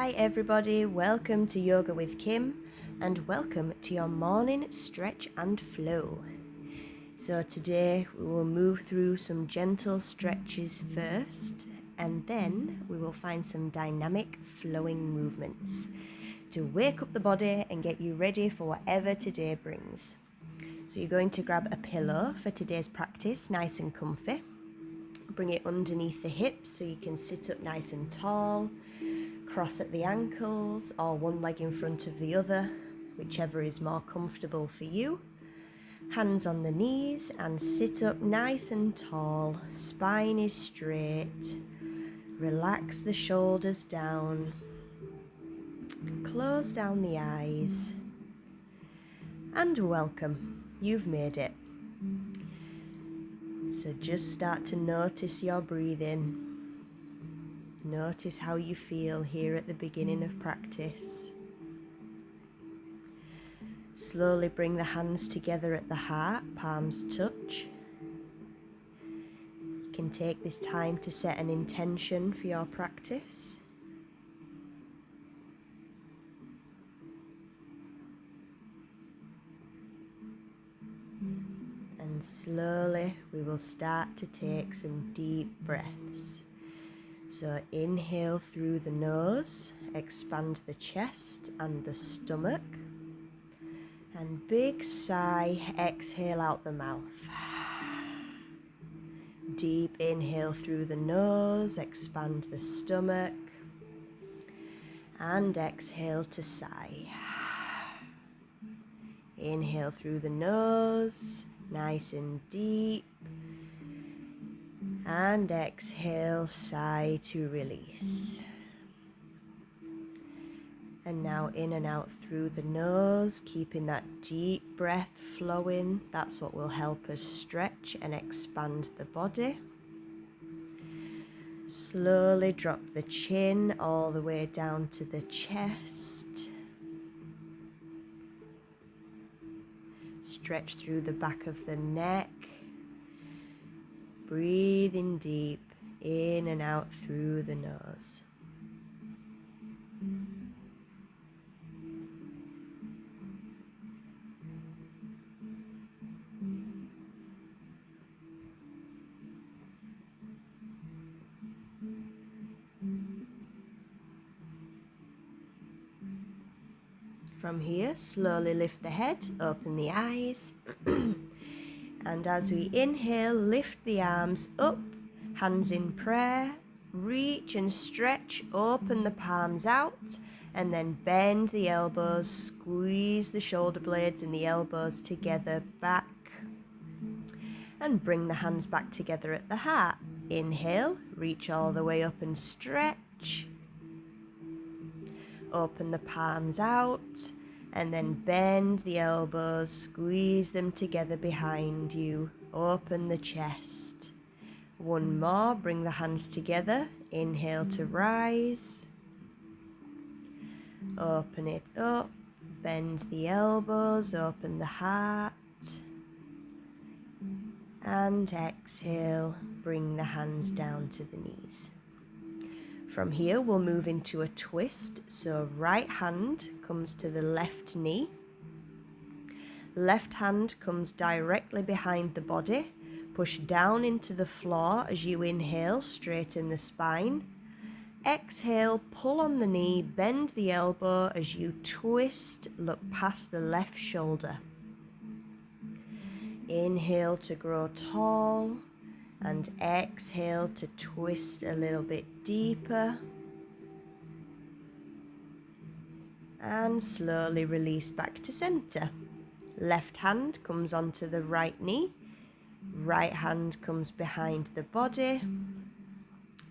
Hi everybody, welcome to Yoga with Kim and welcome to your morning stretch and flow. So today we will move through some gentle stretches first and then we will find some dynamic flowing movements to wake up the body and get you ready for whatever today brings. So you're going to grab a pillow for today's practice, nice and comfy. Bring it underneath the hips so you can sit up nice and tall. Cross at the ankles or one leg in front of the other, whichever is more comfortable for you. Hands on the knees and sit up nice and tall. Spine is straight. Relax the shoulders down. Close down the eyes. And welcome. You've made it. So just start to notice your breathing. Notice how you feel here at the beginning of practice. Slowly bring the hands together at the heart, palms touch. You can take this time to set an intention for your practice. And slowly we will start to take some deep breaths. So inhale through the nose, expand the chest and the stomach. And big sigh, exhale out the mouth. Deep inhale through the nose, expand the stomach. And exhale to sigh. Inhale through the nose, nice and deep. And exhale, sigh to release. And now in and out through the nose, keeping that deep breath flowing. That's what will help us stretch and expand the body. Slowly drop the chin all the way down to the chest. Stretch through the back of the neck. Breathing deep in and out through the nose. From here, slowly lift the head, open the eyes. And as we inhale, lift the arms up, hands in prayer, reach and stretch, open the palms out, and then bend the elbows, squeeze the shoulder blades and the elbows together back. And bring the hands back together at the heart. Inhale, reach all the way up and stretch. Open the palms out. And then bend the elbows, squeeze them together behind you. Open the chest. One more, bring the hands together. Inhale to rise. Open it up. Bend the elbows, open the heart. And exhale, bring the hands down to the knees. From here, we'll move into a twist. So right hand comes to the left knee. Left hand comes directly behind the body. Push down into the floor as you inhale, straighten the spine. Exhale, pull on the knee, bend the elbow as you twist, look past the left shoulder. Inhale to grow tall. And exhale to twist a little bit deeper. And slowly release back to center. Left hand comes onto the right knee. Right hand comes behind the body.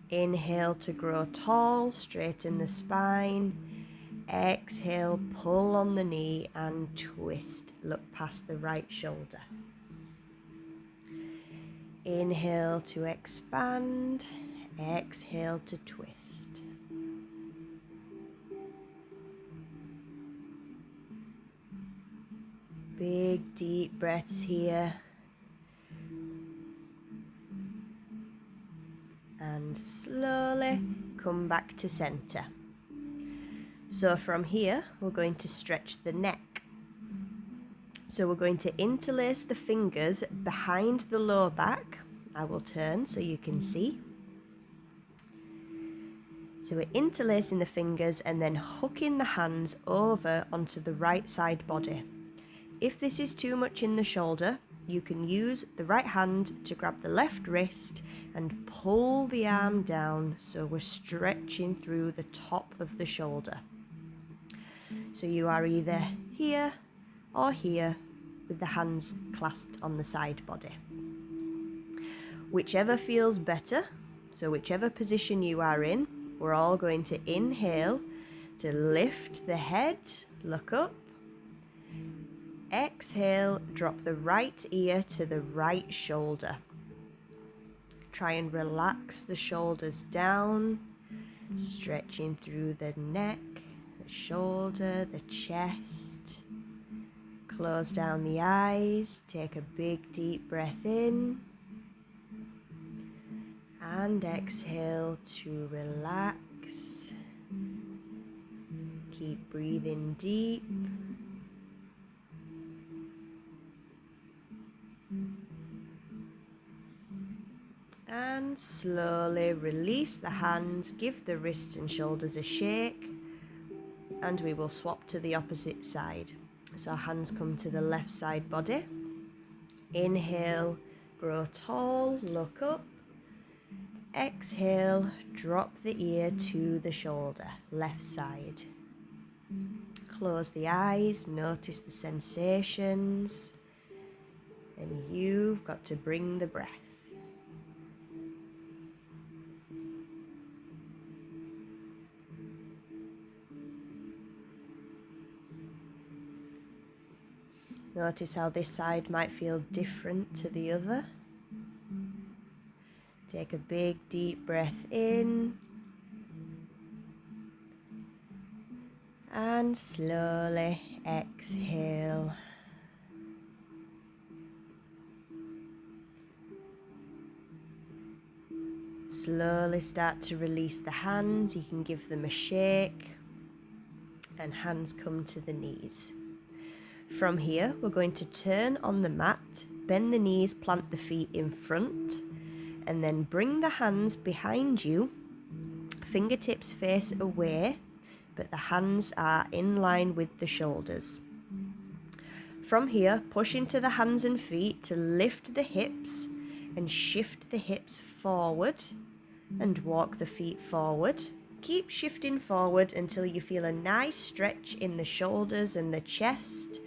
Inhale to grow tall, straighten the spine. Exhale, pull on the knee and twist. Look past the right shoulder. Inhale to expand, exhale to twist. Big deep breaths here. And slowly come back to center. So from here, we're going to stretch the neck. So we're going to interlace the fingers behind the lower back. I will turn so you can see. So we're interlacing the fingers and then hooking the hands over onto the right side body. If this is too much in the shoulder, you can use the right hand to grab the left wrist and pull the arm down so we're stretching through the top of the shoulder. So you are either here or here with the hands clasped on the side body. Whichever feels better, so whichever position you are in, we're all going to inhale to lift the head, look up. Exhale, drop the right ear to the right shoulder. Try and relax the shoulders down, stretching through the neck, the shoulder, the chest. Close down the eyes, take a big deep breath in. And exhale to relax. Keep breathing deep. And slowly release the hands, give the wrists and shoulders a shake, and we will swap to the opposite side. So our hands come to the left side body. Inhale, grow tall, look up. Exhale, drop the ear to the shoulder, left side. Close the eyes, notice the sensations, and you've got to bring the breath. Notice how this side might feel different to the other. Take a big deep breath in and slowly exhale. Slowly start to release the hands. You can give them a shake and hands come to the knees. From here, we're going to turn on the mat, bend the knees, plant the feet in front, and then bring the hands behind you. Fingertips face away, but the hands are in line with the shoulders. From here, push into the hands and feet to lift the hips and shift the hips forward and walk the feet forward. Keep shifting forward until you feel a nice stretch in the shoulders and the chest.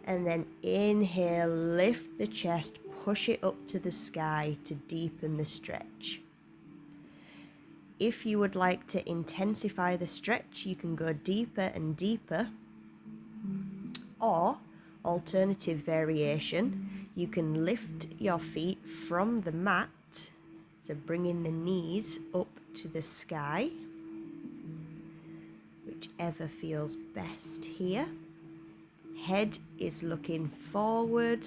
And then inhale, lift the chest, push it up to the sky to deepen the stretch. If you would like to intensify the stretch, you can go deeper and deeper. Or, alternative variation, you can lift your feet from the mat, so bringing the knees up to the sky, whichever feels best here. Head is looking forward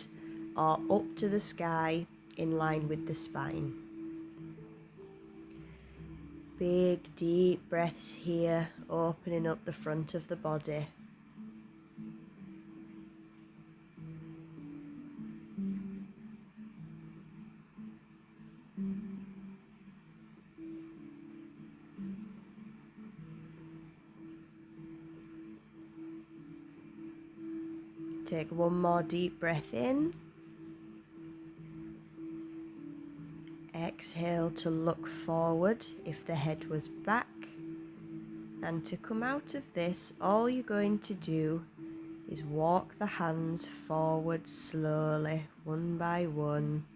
or up to the sky in line with the spine. Big deep breaths here, opening up the front of the body. Take one more deep breath in. Exhale to look forward if the head was back. And to come out of this, all you're going to do is walk the hands forward slowly, one by one.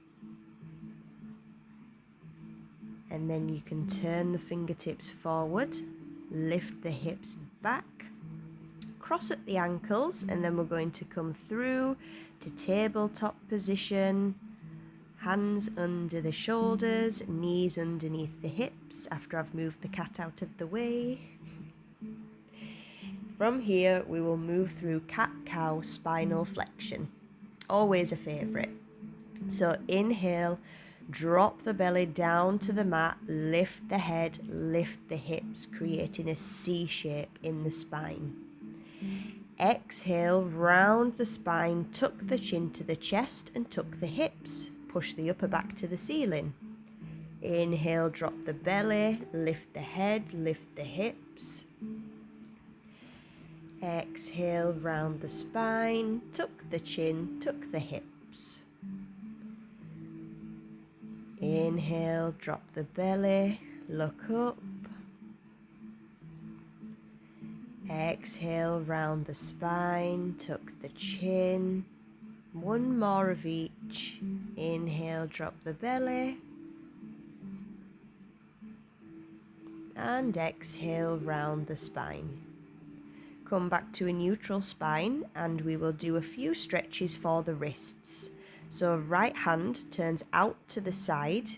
And then you can turn the fingertips forward, lift the hips back, cross at the ankles, and then we're going to come through to tabletop position. Hands under the shoulders, knees underneath the hips after I've moved the cat out of the way. From here, we will move through cat-cow spinal flexion. Always a favourite. So inhale, Drop the belly down to the mat, lift the head, lift the hips, creating a C shape in the spine. Exhale, round the spine, tuck the chin to the chest and tuck the hips. Push the upper back to the ceiling. Inhale, drop the belly, lift the head, lift the hips. Exhale, round the spine, tuck the chin, tuck the hips. Inhale, drop the belly, look up. Exhale, round the spine, tuck the chin. One more of each. Inhale, drop the belly. And exhale, round the spine. Come back to a neutral spine and we will do a few stretches for the wrists. So right hand turns out to the side,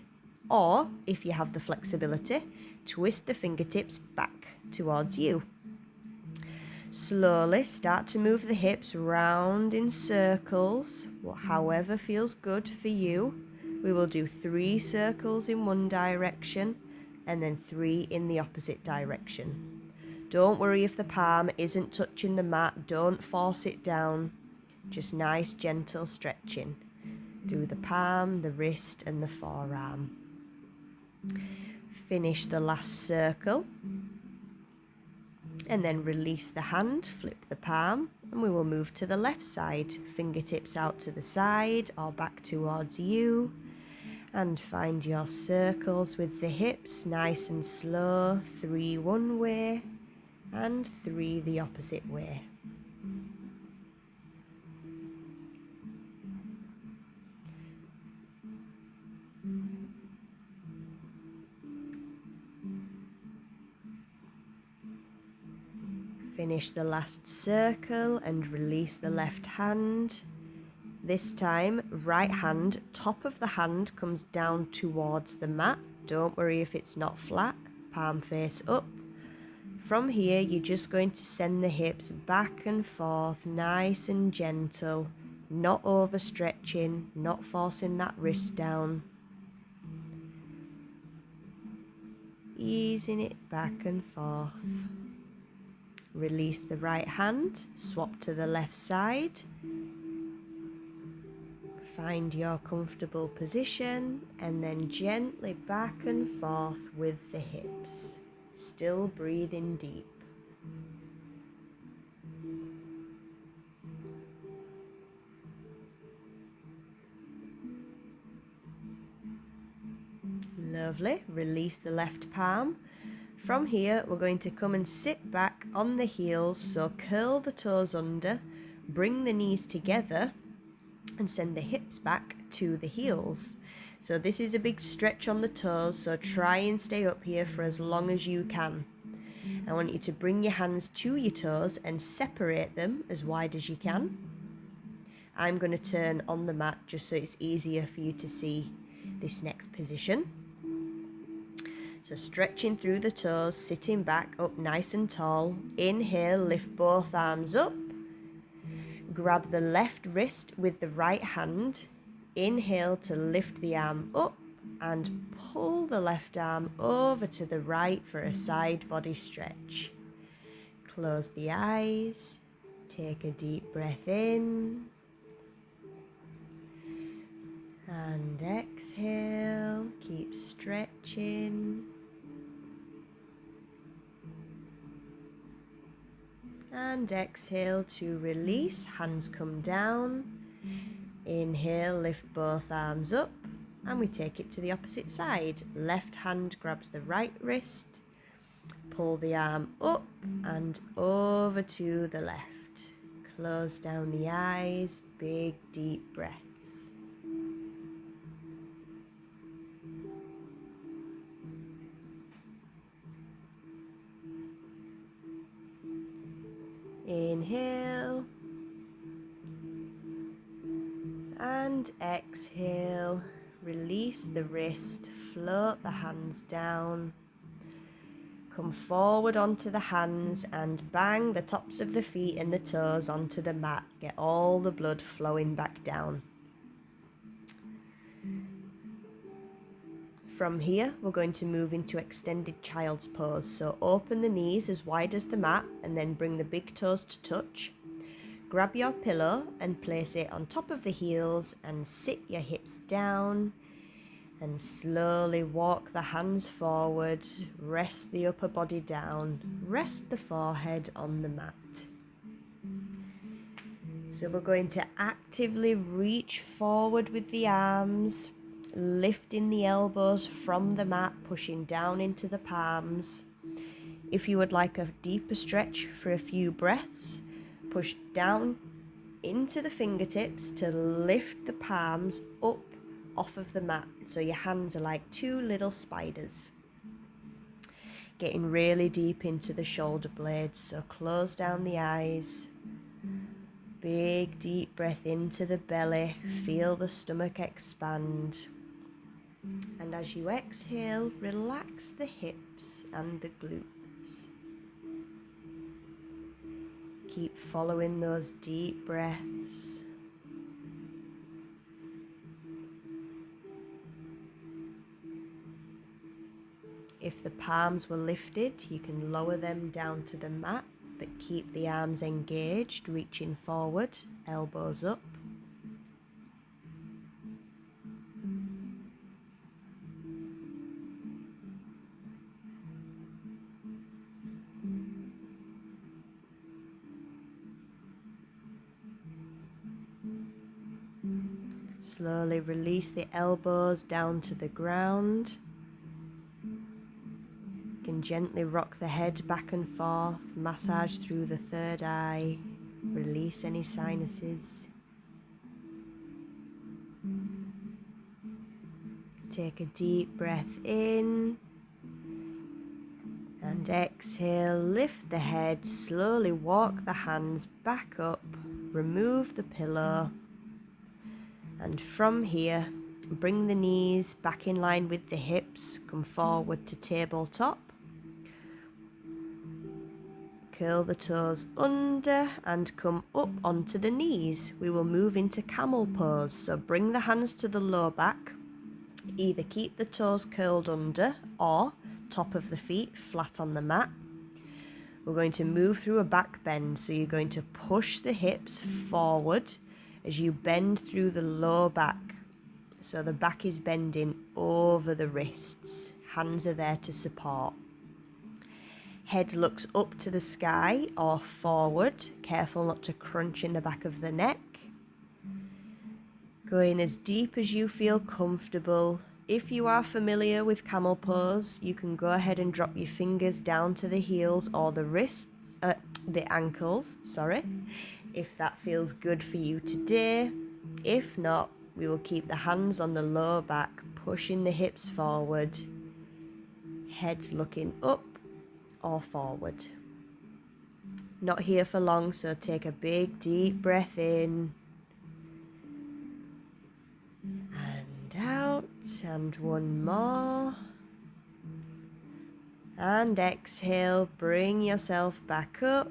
or if you have the flexibility, twist the fingertips back towards you. Slowly start to move the hips round in circles, however feels good for you. We will do 3 circles in one direction and then 3 in the opposite direction. Don't worry if the palm isn't touching the mat, don't force it down. Just nice gentle stretching through the palm, the wrist and the forearm. Finish the last circle and then release the hand, flip the palm and we will move to the left side. Fingertips out to the side or back towards you and find your circles with the hips nice and slow. 3 one way and 3 the opposite way. Finish the last circle and release the left hand. This time, right hand, top of the hand comes down towards the mat. Don't worry if it's not flat, palm face up. From here, you're just going to send the hips back and forth, nice and gentle, not overstretching, not forcing that wrist down. Easing it back and forth. Release the right hand, swap to the left side. Find your comfortable position and then gently back and forth with the hips. Still breathing deep. Lovely. Release the left palm. From here, we're going to come and sit back on the heels, so curl the toes under, bring the knees together and send the hips back to the heels. So this is a big stretch on the toes, so try and stay up here for as long as you can. I want you to bring your hands to your toes and separate them as wide as you can. I'm going to turn on the mat just so it's easier for you to see this next position. So stretching through the toes, sitting back up nice and tall. Inhale, lift both arms up. Grab the left wrist with the right hand. Inhale to lift the arm up and pull the left arm over to the right for a side body stretch. Close the eyes. Take a deep breath in. And exhale. Keep stretching. And exhale to release, hands come down. Inhale, lift both arms up and we take it to the opposite side. Left hand grabs the right wrist, pull the arm up and over to the left. Close down the eyes, big deep breaths. Inhale and exhale. Release the wrist, float the hands down. Come forward onto the hands and bang the tops of the feet and the toes onto the mat. Get all the blood flowing back down. From here, we're going to move into extended child's pose. So open the knees as wide as the mat and then bring the big toes to touch. Grab your pillow and place it on top of the heels and sit your hips down and slowly walk the hands forward. Rest the upper body down. Rest the forehead on the mat. So we're going to actively reach forward with the arms, lifting the elbows from the mat, pushing down into the palms. If you would like a deeper stretch for a few breaths, push down into the fingertips to lift the palms up off of the mat. So your hands are like two little spiders. Getting really deep into the shoulder blades. So close down the eyes. Big deep breath into the belly. Feel the stomach expand. And as you exhale, relax the hips and the glutes. Keep following those deep breaths. If the palms were lifted, you can lower them down to the mat, but keep the arms engaged, reaching forward, elbows up. Slowly release the elbows down to the ground. You can gently rock the head back and forth, massage through the third eye, release any sinuses. Take a deep breath in and exhale, lift the head, slowly walk the hands back up, remove the pillow. And from here, bring the knees back in line with the hips, come forward to tabletop. Curl the toes under and come up onto the knees. We will move into camel pose, so bring the hands to the low back. Either keep the toes curled under or top of the feet flat on the mat. We're going to move through a back bend, so you're going to push the hips forward as you bend through the low back. So the back is bending over the wrists. Hands are there to support. Head looks up to the sky or forward. Careful not to crunch in the back of the neck. Going as deep as you feel comfortable. If you are familiar with camel pose, you can go ahead and drop your fingers down to the heels or the wrists, the ankles, if that feels good for you today. If not, we will keep the hands on the lower back, pushing the hips forward, head looking up or forward. Not here for long, so take a big deep breath in and out, and one more. And exhale, bring yourself back up.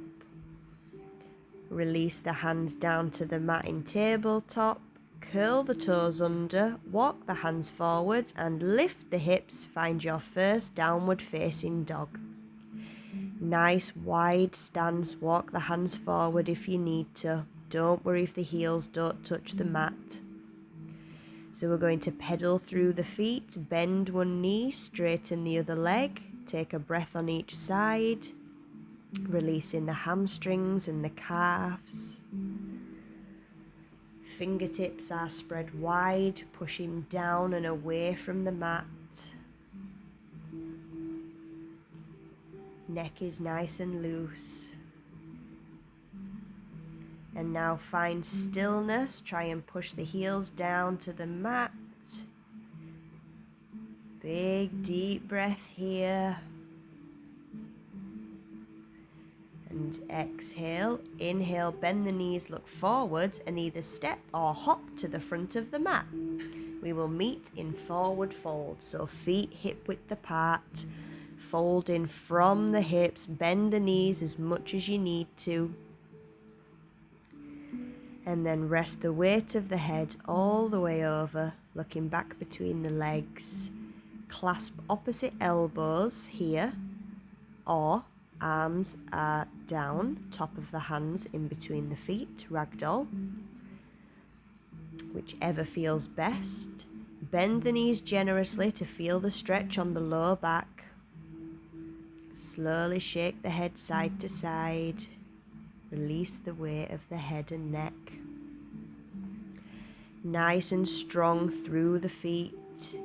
Release the hands down to the mat in tabletop. Curl the toes under, walk the hands forward and lift the hips. Find your first downward facing dog. Nice wide stance, walk the hands forward if you need to. Don't worry if the heels don't touch the mat. So we're going to pedal through the feet, bend one knee, straighten the other leg. Take a breath on each side. Releasing the hamstrings and the calves. Fingertips are spread wide, pushing down and away from the mat. Neck is nice and loose. And now find stillness. Try and push the heels down to the mat. Big deep breath here. And exhale, inhale, bend the knees, look forward and either step or hop to the front of the mat. We will meet in forward fold, so feet hip width apart, fold in from the hips, bend the knees as much as you need to. And then rest the weight of the head all the way over, looking back between the legs. clasp opposite elbows here, or arms are down, top of the hands in between the feet, ragdoll, whichever feels best. Bend the knees generously to feel the stretch on the lower back. Slowly shake the head side to side. Release the weight of the head and neck. Nice and strong through the feet.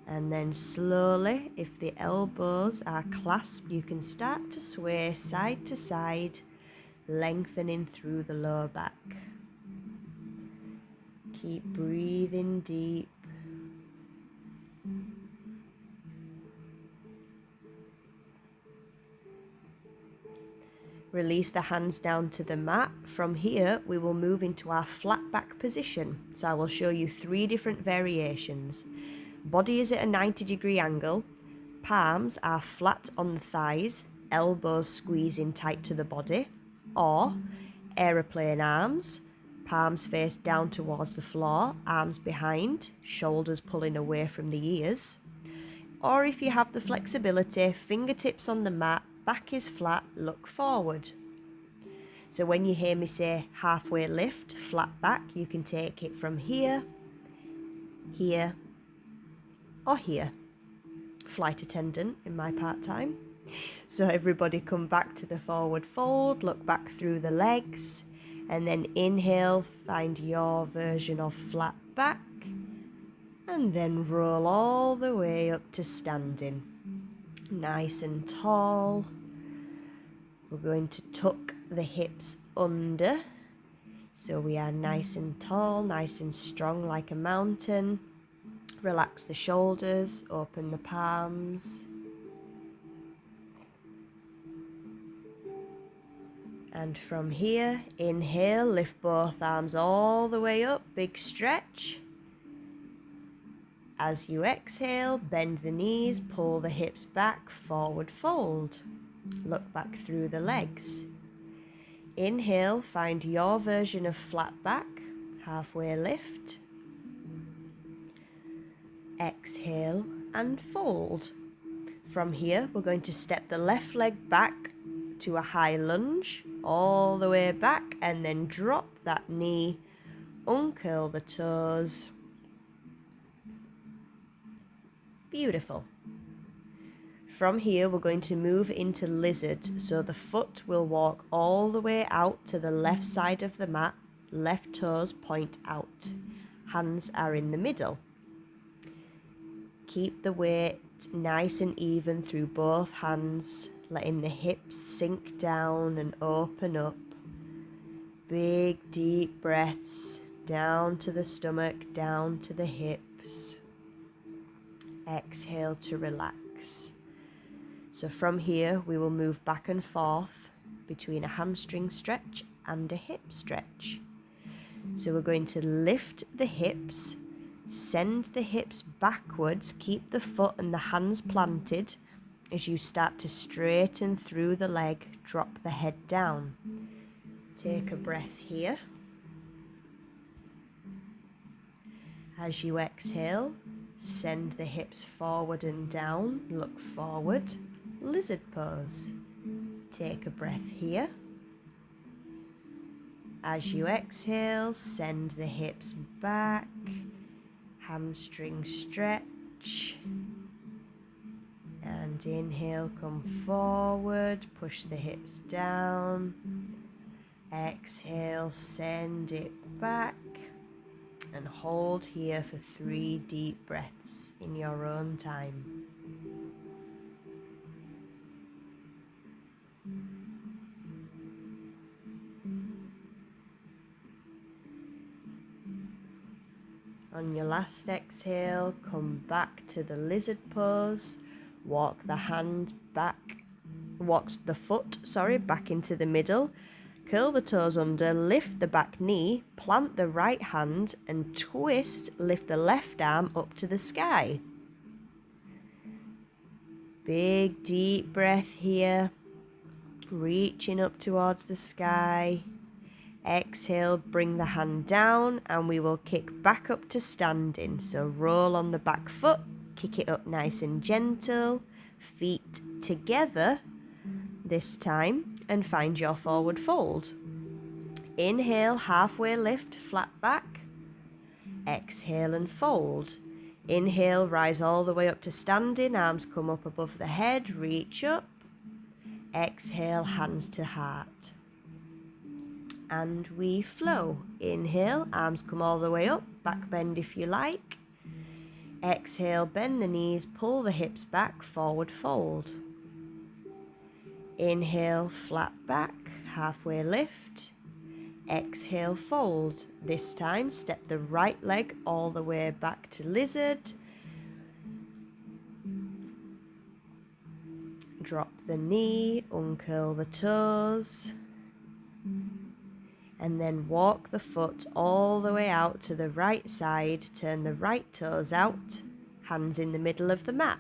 And then slowly, if the elbows are clasped, you can start to sway side to side, lengthening through the lower back. Keep breathing deep. Release the hands down to the mat. From here, we will move into our flat back position. So I will show you 3 different variations. Body is at a 90-degree angle. Palms are flat on the thighs, elbows squeezing tight to the body. Or aeroplane arms, palms face down towards the floor, arms behind, shoulders pulling away from the ears. Or if you have the flexibility, fingertips on the mat, back is flat, look forward. So when you hear me say halfway lift, flat back, you can take it from here, here, or here. Flight attendant in my part-time. So everybody come back to the forward fold, look back through the legs, and then inhale, find your version of flat back, and then roll all the way up to standing. Nice and tall. We're going to tuck the hips under, so we are nice and tall, nice and strong like a mountain. Relax the shoulders, open the palms. And from here, inhale, lift both arms all the way up, big stretch. As you exhale, bend the knees, pull the hips back, forward fold. Look back through the legs. Inhale, find your version of flat back, halfway lift. Exhale and fold. From here, we're going to step the left leg back to a high lunge, all the way back, and then drop that knee, uncurl the toes. Beautiful. From here, we're going to move into lizard, so the foot will walk all the way out to the left side of the mat, left toes point out, hands are in the middle. Keep the weight nice and even through both hands, letting the hips sink down and open up. Big deep breaths down to the stomach, down to the hips. Exhale to relax. So from here, we will move back and forth between a hamstring stretch and a hip stretch. So we're going to lift the hips, send the hips backwards, keep the foot and the hands planted. As you start to straighten through the leg, drop the head down. Take a breath here. As you exhale, send the hips forward and down, look forward, lizard pose. Take a breath here. As you exhale, send the hips back, hamstring stretch. And inhale, come forward, push the hips down. Exhale, send it back. And hold here for 3 deep breaths in your own time. On your last exhale, come back to the lizard pose. Walk the hand back, the foot back into the middle. Curl the toes under, lift the back knee, plant the right hand and twist, lift the left arm up to the sky. Big deep breath here, reaching up towards the sky. Exhale, bring the hand down and we will kick back up to standing. So roll on the back foot, kick it up nice and gentle. Feet together this time, and find your forward fold. Inhale, halfway lift, flat back. Exhale and fold. Inhale, rise all the way up to standing, arms come up above the head, reach up. Exhale, hands to heart. And we flow. Inhale, arms come all the way up, back bend if you like. Exhale, bend the knees, pull the hips back, forward fold. Inhale, flat back, halfway lift. Exhale, fold. This time, step the right leg all the way back to lizard. Drop the knee, uncurl the toes. And then walk the foot all the way out to the right side. Turn the right toes out, hands in the middle of the mat.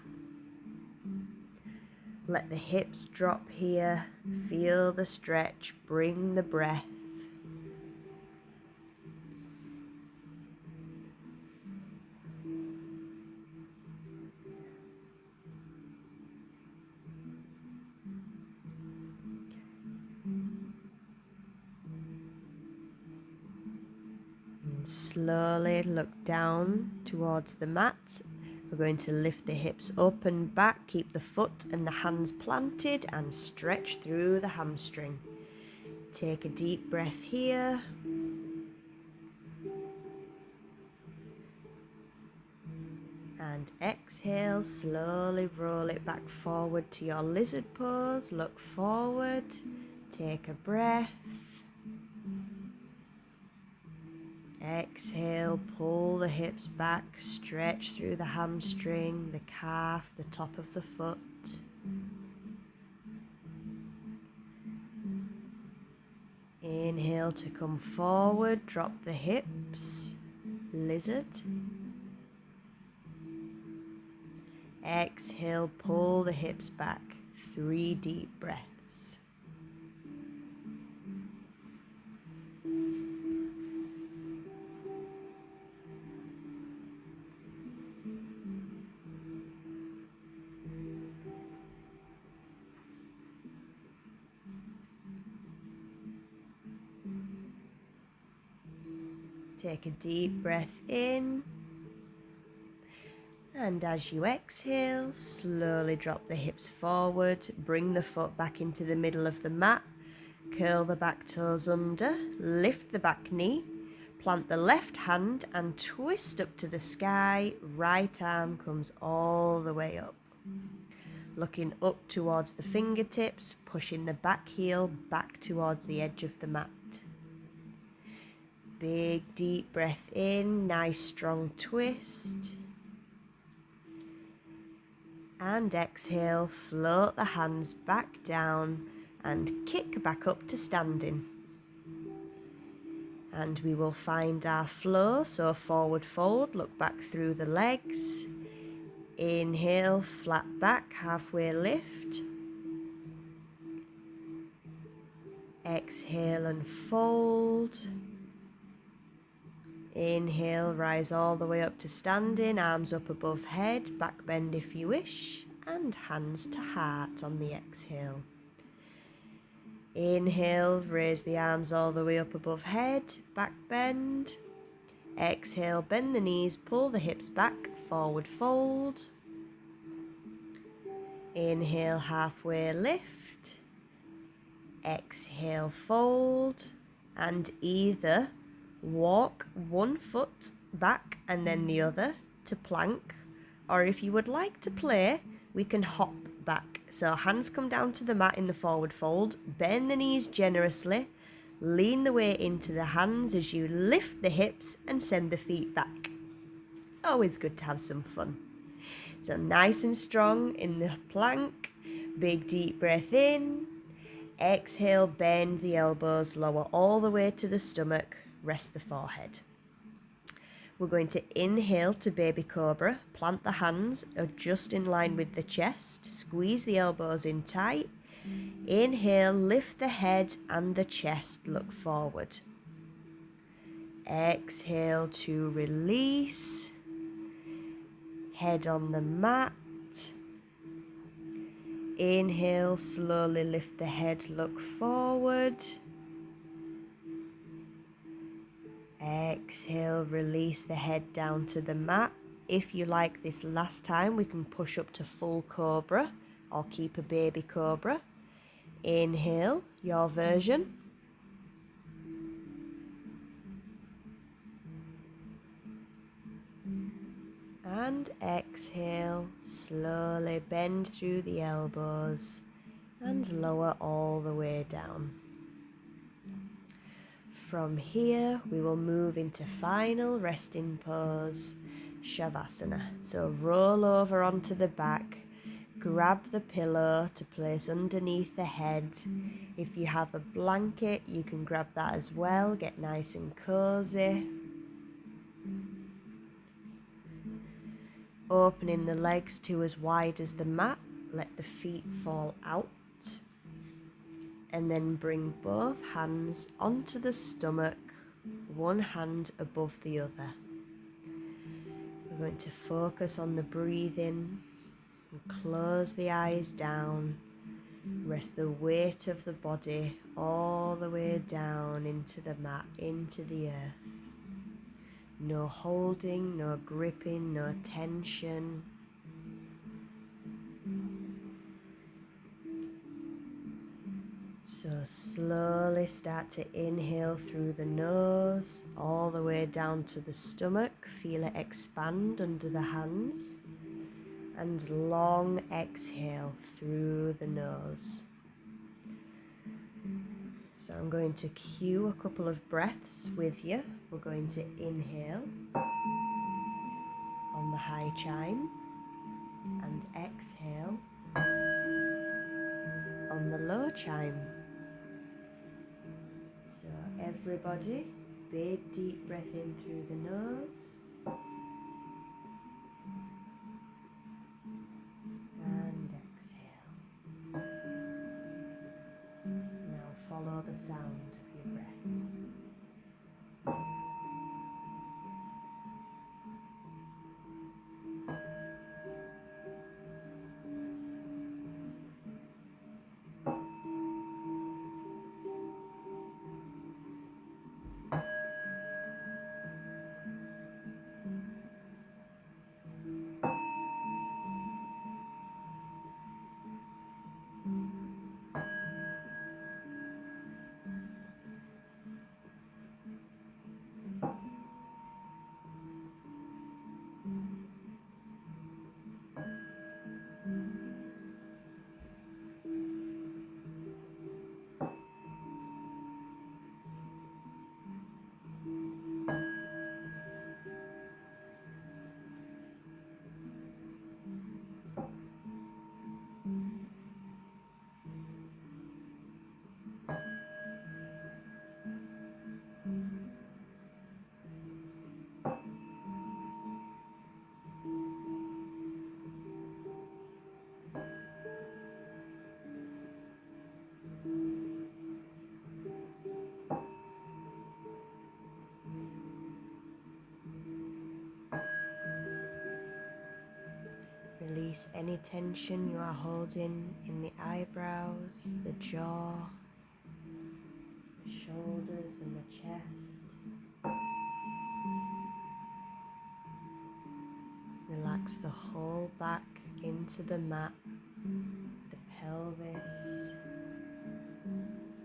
Let the hips drop here. Feel the stretch, bring the breath. Slowly look down towards the mat. We're going to lift the hips up and back, keep the foot and the hands planted and stretch through the hamstring. Take a deep breath here. And exhale, slowly roll it back forward to your lizard pose. Look forward, take a breath. Exhale, pull the hips back, stretch through the hamstring, the calf, the top of the foot. Inhale to come forward, drop the hips, lizard. Exhale, pull the hips back, 3 deep breaths. Take a deep breath in, and as you exhale, slowly drop the hips forward, bring the foot back into the middle of the mat, curl the back toes under, lift the back knee, plant the left hand and twist up to the sky, right arm comes all the way up. Looking up towards the fingertips, pushing the back heel back towards the edge of the mat. Big deep breath in, nice strong twist. And exhale, float the hands back down and kick back up to standing. And we will find our flow, so forward fold, look back through the legs. Inhale, flat back, halfway lift. Exhale and fold. Inhale, rise all the way up to standing, arms up above head, back bend if you wish, and hands to heart on the exhale. Inhale, raise the arms all the way up above head, back bend. Exhale, bend the knees, pull the hips back, forward fold. Inhale, halfway lift. Exhale, fold, and either walk one foot back and then the other to plank, or if you would like to play, we can hop back. So hands come down to the mat in the forward fold, bend the knees generously, lean the weight into the hands as you lift the hips and send the feet back. It's always good to have some fun. So nice and strong in the plank, big deep breath in, exhale, bend the elbows, lower all the way to the stomach, rest the forehead. We're going to inhale to baby cobra, plant the hands, adjust in line with the chest, squeeze the elbows in tight. Inhale, lift the head and the chest, look forward. Exhale to release. head on the mat. Inhale, slowly lift the head, look forward. Exhale, release the head down to the mat. If you like this last time, we can push up to full cobra or keep a baby cobra. Inhale, your version. And exhale, slowly bend through the elbows and lower all the way down. From here, we will move into final resting pose, Shavasana. So roll over onto the back, grab the pillow to place underneath the head. If you have a blanket, you can grab that as well, get nice and cozy. Opening the legs to as wide as the mat, let the feet fall out. And then bring both hands onto the stomach, one hand above the other. We're going to focus on the breathing and close the eyes down. Rest the weight of the body all the way down into the mat, into the earth. No holding, no gripping, no tension. So slowly start to inhale through the nose, all the way down to the stomach. Feel it expand under the hands. And long exhale through the nose. So I'm going to cue a couple of breaths with you. We're going to inhale on the high chime and exhale on the low chime. So everybody, big deep breath in through the nose and exhale. Now follow the sound of your breath. Release any tension you are holding in the eyebrows, the jaw, the shoulders and the chest. Relax the whole back into the mat, the pelvis,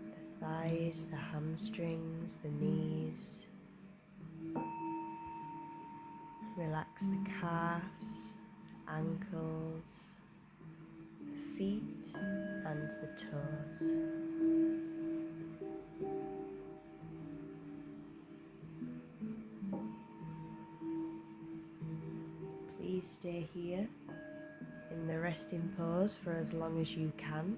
the thighs, the hamstrings, the knees. Relax the calves, ankles, the feet and the toes. Please stay here in the resting pose for as long as you can.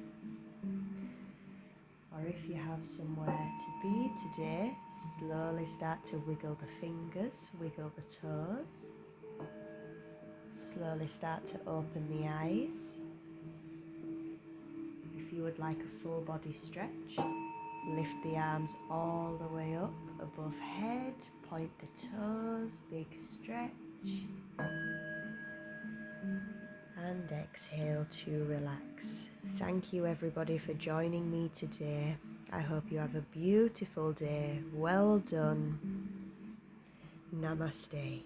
Or if you have somewhere to be today, slowly start to wiggle the fingers, wiggle the toes. Slowly start to open the eyes. If you would like a full body stretch, lift the arms all the way up above head, point the toes, big stretch. exhale to relax. Thank you everybody for joining me today. I hope you have a beautiful day. Well done. Namaste.